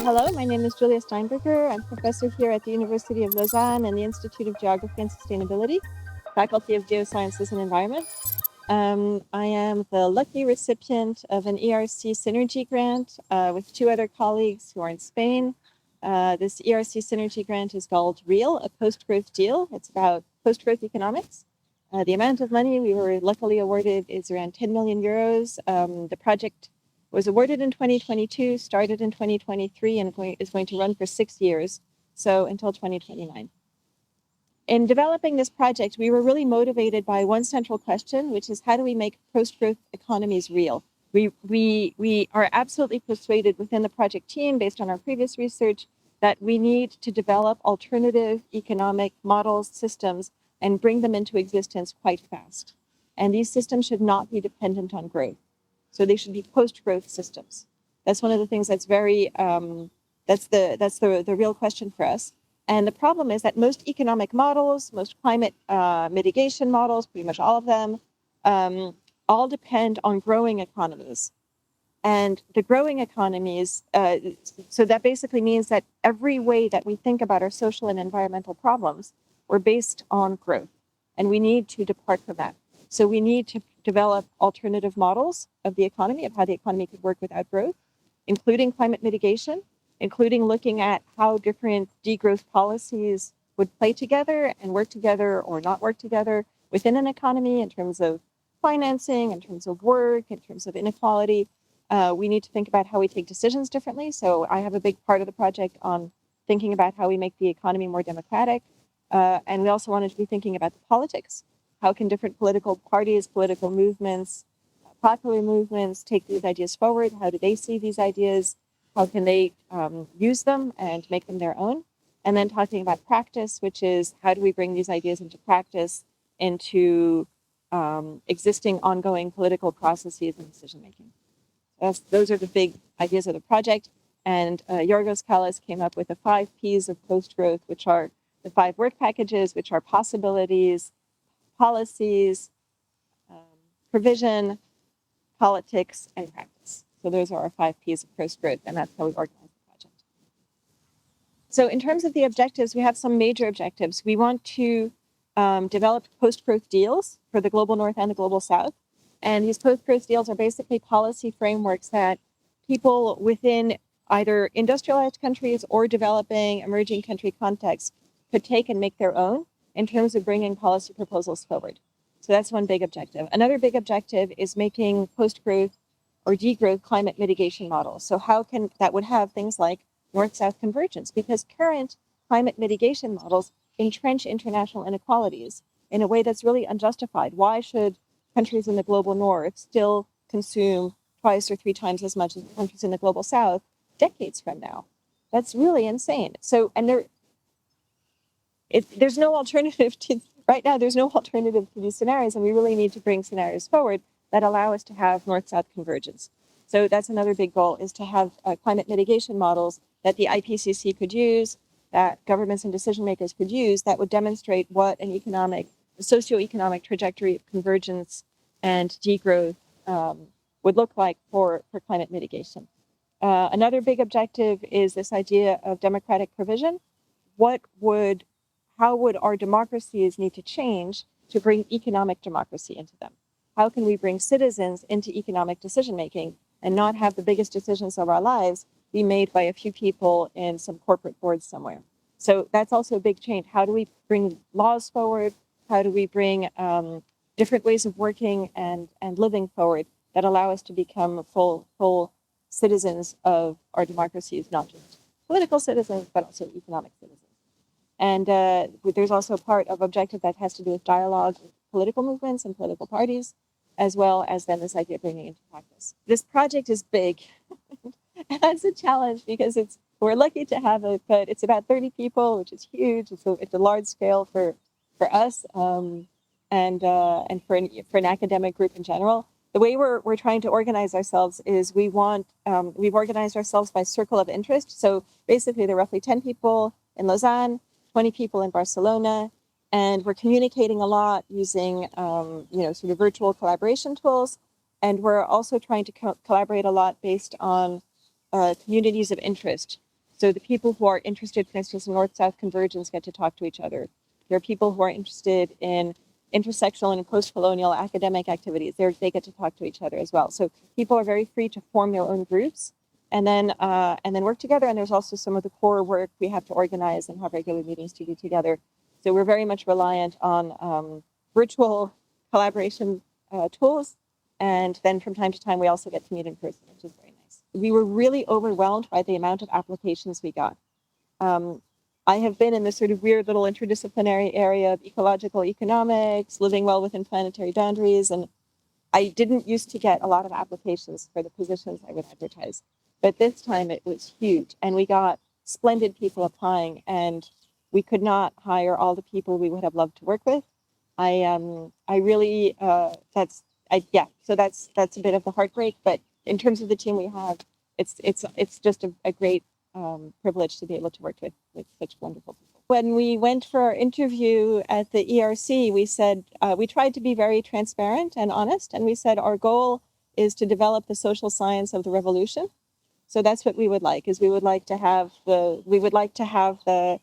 Hello, my name is Julia Steinberger. I'm professor here at the University of Lausanne and the Institute of Geography and Sustainability, Faculty of Geosciences and Environment. I am the lucky recipient of an ERC Synergy grant with two other colleagues who are in Spain. This ERC Synergy grant is called REAL, a post-growth deal. It's about post-growth economics. The amount of money we were luckily awarded is around 10 million euros. The project was awarded in 2022, started in 2023, and is going to run for 6 years, so until 2029. In developing this project, we were really motivated by one central question, which is how do we make post-growth economies real? We are absolutely persuaded within the project team, based on our previous research, that we need to develop alternative economic models, systems, and bring them into existence quite fast. And these systems should not be dependent on growth. So they should be post-growth systems. That's one of the things that's very, that's the real question for us. And the problem is that most economic models, most climate mitigation models, pretty much all of them, all depend on growing economies. And the growing economies, so that basically means that every way that we think about our social and environmental problems, we're based on growth. And we need to depart from that. So we need to develop alternative models of the economy, of how the economy could work without growth, including climate mitigation, including looking at how different degrowth policies would play together and work together or not work together within an economy in terms of financing, in terms of work, in terms of inequality. We need to think about how we take decisions differently. So I have a big part of the project on thinking about how we make the economy more democratic. And we also wanted to be thinking about the politics. How can different political parties, political movements, popular movements take these ideas forward? How do they see these ideas? How can they use them and make them their own? And then talking about practice, which is how do we bring these ideas into practice, into existing ongoing political processes and decision-making. Those are the big ideas of the project. And Yorgos Kallis came up with the 5 Ps of post-growth, which are the 5 work packages, which are possibilities, policies, provision, politics, and practice. So those are our 5 Ps of post-growth, and that's how we organize the project. So in terms of the objectives, we have some major objectives. We want to develop post-growth deals for the global north and the global south. And these post-growth deals are basically policy frameworks that people within either industrialized countries or developing emerging country contexts could take and make their own in terms of bringing policy proposals forward. So that's one big objective. Another big objective is making post-growth or degrowth climate mitigation models. So how can that would have things like north-south convergence, because current climate mitigation models entrench international inequalities in a way that's really unjustified. Why should countries in the global north still consume twice or 3 times as much as countries in the global south decades from now? That's really insane. So, and there's no alternative to, right now, there's no alternative to these scenarios, and we really need to bring scenarios forward that allow us to have north-south convergence. So that's another big goal, is to have climate mitigation models that the IPCC could use, that governments and decision makers could use, that would demonstrate what an socioeconomic trajectory of convergence and degrowth would look like for climate mitigation. Another big objective is this idea of democratic provision. How would our democracies need to change to bring economic democracy into them? How can we bring citizens into economic decision-making and not have the biggest decisions of our lives be made by a few people in some corporate boards somewhere? So that's also a big change. How do we bring laws forward? How do we bring different ways of working and living forward that allow us to become full citizens of our democracies, not just political citizens, but also economic citizens? And there's also a part of objective that has to do with dialogue with political movements and political parties, as well as then this idea of bringing it into practice. This project is big, and that's a challenge because we're lucky to have it, but it's about 30 people, which is huge. It's a large scale for us and for an academic group in general. The way we're trying to organize ourselves is we've organized ourselves by circle of interest. So basically, there are roughly 10 people in Lausanne, 20 people in Barcelona, and we're communicating a lot using sort of virtual collaboration tools. And we're also trying to collaborate a lot based on communities of interest. So the people who are interested, for instance, in north-south convergence get to talk to each other. There are people who are interested in intersectional and post-colonial academic activities. They get to talk to each other as well. So people are very free to form their own groups and then work together. And there's also some of the core work we have to organize and have regular meetings to do together. So we're very much reliant on virtual collaboration tools. And then from time to time, we also get to meet in person, which is very nice. We were really overwhelmed by the amount of applications we got. I have been in this sort of weird little interdisciplinary area of ecological economics, living well within planetary boundaries, and I didn't used to get a lot of applications for the positions I would advertise. But this time it was huge, and we got splendid people applying, and we could not hire all the people we would have loved to work with. I really, so that's a bit of the heartbreak, but in terms of the team we have, it's just a great privilege to be able to work with such wonderful people. When we went for our interview at the ERC, we said, we tried to be very transparent and honest, and we said our goal is to develop the social science of the revolution. So that's what we would like, is we would like to have the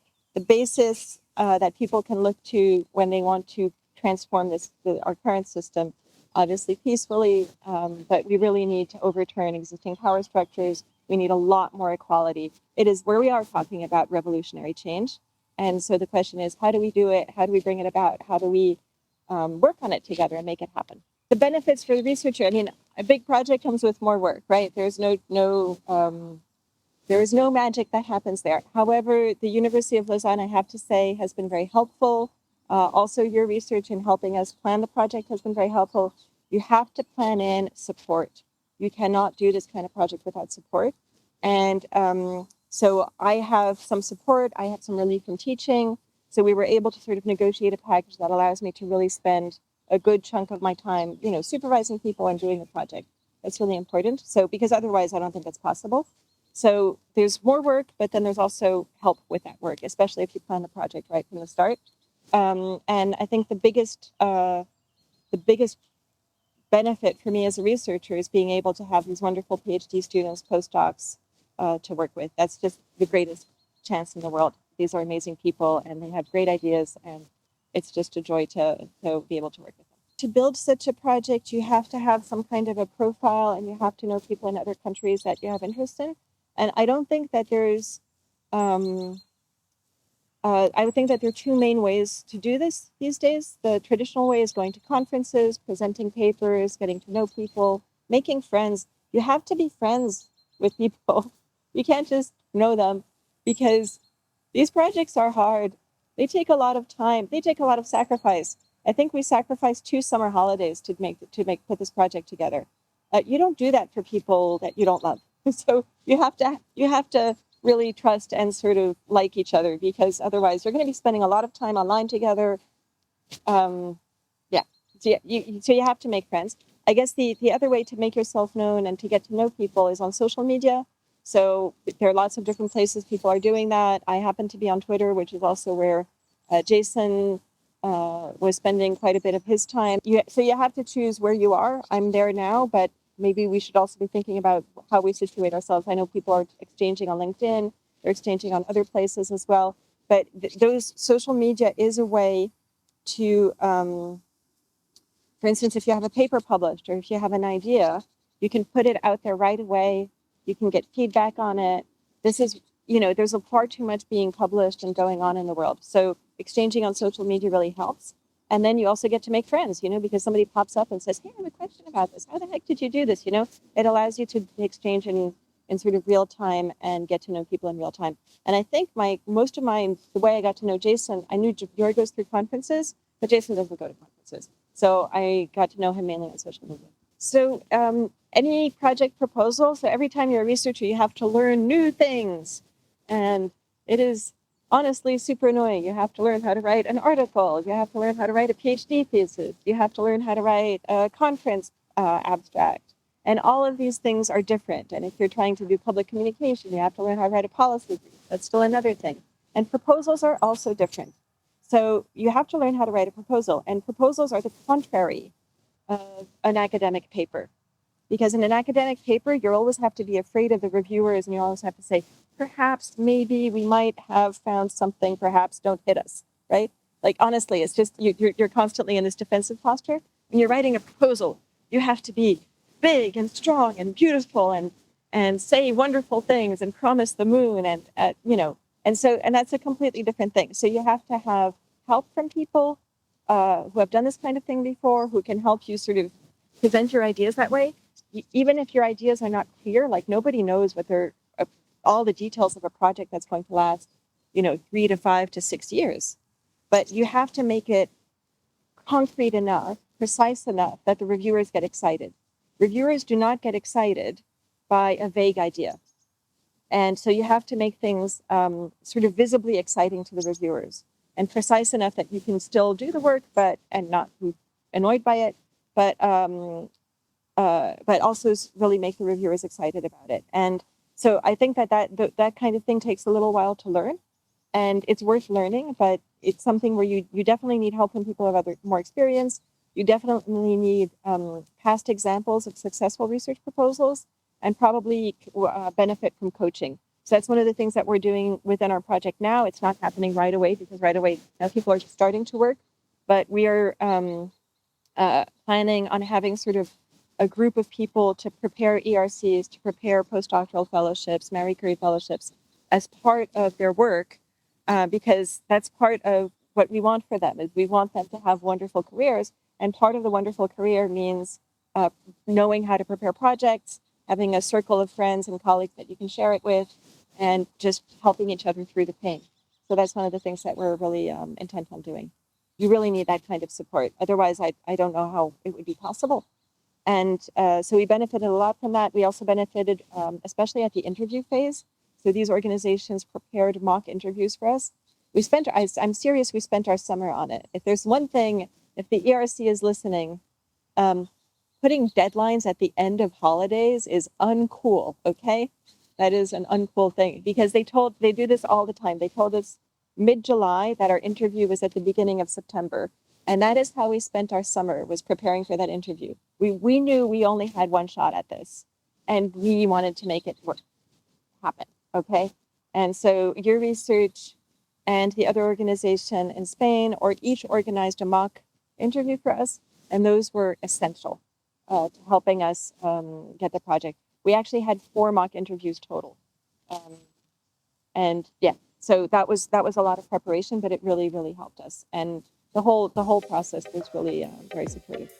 basis that people can look to when they want to transform our current system, obviously peacefully, but we really need to overturn existing power structures. We need a lot more equality. It is where we are talking about revolutionary change. And so the question is, how do we do it? How do we bring it about? How do we work on it together and make it happen? The benefits for the researcher, I mean, a big project comes with more work, right? There is no magic that happens there. However, the University of Lausanne, I have to say, has been very helpful. Also, your research in helping us plan the project has been very helpful. You have to plan in support. You cannot do this kind of project without support. And so I have some support. I have some relief from teaching. So we were able to sort of negotiate a package that allows me to really spend a good chunk of my time, supervising people and doing the project. That's really important. So because otherwise, I don't think that's possible. So there's more work, but then there's also help with that work, especially if you plan the project right from the start. And I think the biggest benefit for me as a researcher is being able to have these wonderful PhD students, postdocs to work with. That's just the greatest chance in the world. These are amazing people, and they have great ideas, and it's just a joy to be able to work with them. To build such a project, you have to have some kind of a profile, and you have to know people in other countries that you have interest in. And I don't think that there's, I would think that there are two main ways to do this these days. The traditional way is going to conferences, presenting papers, getting to know people, making friends. You have to be friends with people. You can't just know them, because these projects are hard. They take a lot of time. They take a lot of sacrifice. I think we sacrificed 2 summer holidays to put this project together. You don't do that for people that you don't love. So you have to really trust and sort of like each other, because otherwise you're going to be spending a lot of time online together. So you have to make friends. I guess the other way to make yourself known and to get to know people is on social media. So there are lots of different places people are doing that. I happen to be on Twitter, which is also where Jason was spending quite a bit of his time. So you have to choose where you are. I'm there now, but maybe we should also be thinking about how we situate ourselves. I know people are exchanging on LinkedIn, they're exchanging on other places as well. But those social media is a way to, for instance, if you have a paper published or if you have an idea, you can put it out there right away. You can get feedback on it. This is, there's far too much being published and going on in the world. So exchanging on social media really helps. And then you also get to make friends, because somebody pops up and says, hey, I have a question about this. How the heck did you do this? It allows you to exchange in sort of real time and get to know people in real time. And I think the way I got to know Jason, I knew Jorg goes through conferences, but Jason doesn't go to conferences. So I got to know him mainly on social media. So any project proposal, so every time you're a researcher, you have to learn new things. And it is honestly super annoying. You have to learn how to write an article. You have to learn how to write a PhD thesis. You have to learn how to write a conference abstract. And all of these things are different. And if you're trying to do public communication, you have to learn how to write a policy brief. That's still another thing. And proposals are also different. So you have to learn how to write a proposal. And proposals are the contrary of an academic paper. Because in an academic paper, you always have to be afraid of the reviewers, and you always have to say, perhaps, maybe we might have found something, perhaps don't hit us, right? Like, honestly, it's just you're constantly in this defensive posture. When you're writing a proposal, you have to be big and strong and beautiful and say wonderful things and promise the moon and and that's a completely different thing. So you have to have help from people who have done this kind of thing before, who can help you sort of present your ideas that way. Even if your ideas are not clear, like nobody knows what they're all the details of a project that's going to last, 3 to 5 to 6 years. But you have to make it concrete enough, precise enough that the reviewers get excited. Reviewers do not get excited by a vague idea. And so you have to make things sort of visibly exciting to the reviewers and precise enough that you can still do the work, and not be annoyed by it, but also really make the reviewers excited about it. And so I think that kind of thing takes a little while to learn, and it's worth learning, but it's something where you definitely need help from people who have more experience. You definitely need past examples of successful research proposals, and probably benefit from coaching. So that's one of the things that we're doing within our project now. It's not happening right away because right away people are just starting to work, but we are planning on having sort of a group of people to prepare ERCs, to prepare postdoctoral fellowships, Marie Curie fellowships as part of their work, because that's part of what we want for them. Is we want them to have wonderful careers, and part of the wonderful career means knowing how to prepare projects, having a circle of friends and colleagues that you can share it with, and just helping each other through the pain. So that's one of the things that we're really intent on doing. You really need that kind of support. Otherwise, I don't know how it would be possible. And so we benefited a lot from that. We also benefited, especially at the interview phase. So these organizations prepared mock interviews for us. I'm serious, we spent our summer on it. If there's one thing, if the ERC is listening, putting deadlines at the end of holidays is uncool, okay? That is an uncool thing, because they do this all the time. They told us mid-July that our interview was at the beginning of September. And that is how we spent our summer, was preparing for that interview. We knew we only had one shot at this, and we wanted to make it happen, okay? And so your research and the other organization in Spain, or each organized a mock interview for us, and those were essential to helping us get the project. We actually had 4 mock interviews total. And yeah, so that was a lot of preparation, but it really, really helped us. And the whole process was really very supportive.